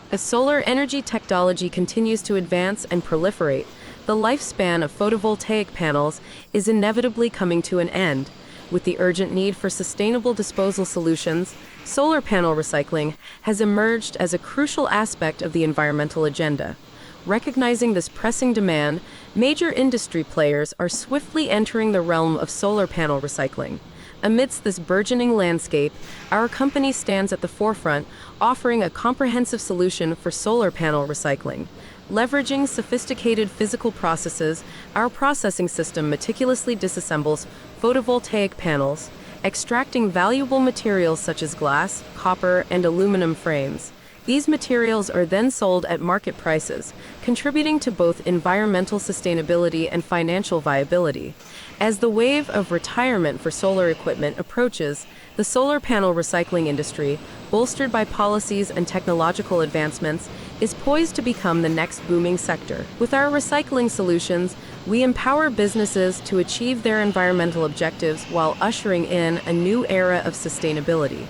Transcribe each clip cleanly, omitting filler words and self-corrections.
As solar energy technology continues to advance and proliferate, the lifespan of photovoltaic panels is inevitably coming to an end. With the urgent need for sustainable disposal solutions, solar panel recycling has emerged as a crucial aspect of the environmental agenda. Recognizing this pressing demand, major industry players are swiftly entering the realm of solar panel recycling. Amidst this burgeoning landscape, our company stands at the forefront, offering a comprehensive solution for solar panel recycling. Leveraging sophisticated physical processes, our processing system meticulously disassembles photovoltaic panels, extracting valuable materials such as glass, copper, and aluminum frames. These materials are then sold at market prices, contributing to both environmental sustainability and financial viability. As the wave of retirement for solar equipment approaches, the solar panel recycling industry, bolstered by policies and technological advancements, is poised to become the next booming sector. With our recycling solutions, we empower businesses to achieve their environmental objectives while ushering in a new era of sustainability.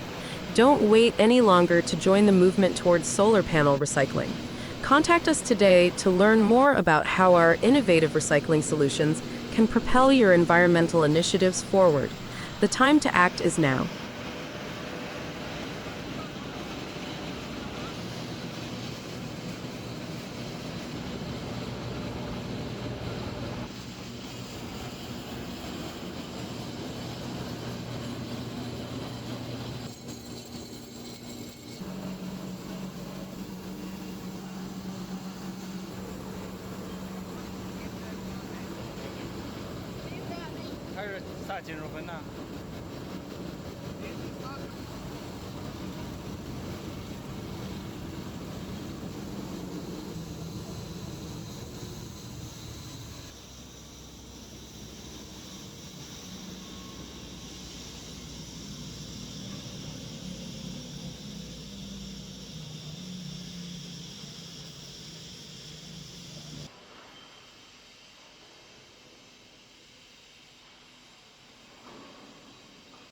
Don't wait any longer to join the movement towards solar panel recycling. Contact us today to learn more about how our innovative recycling solutions can propel your environmental initiatives forward. The time to act is now.开始啥金属粉呢？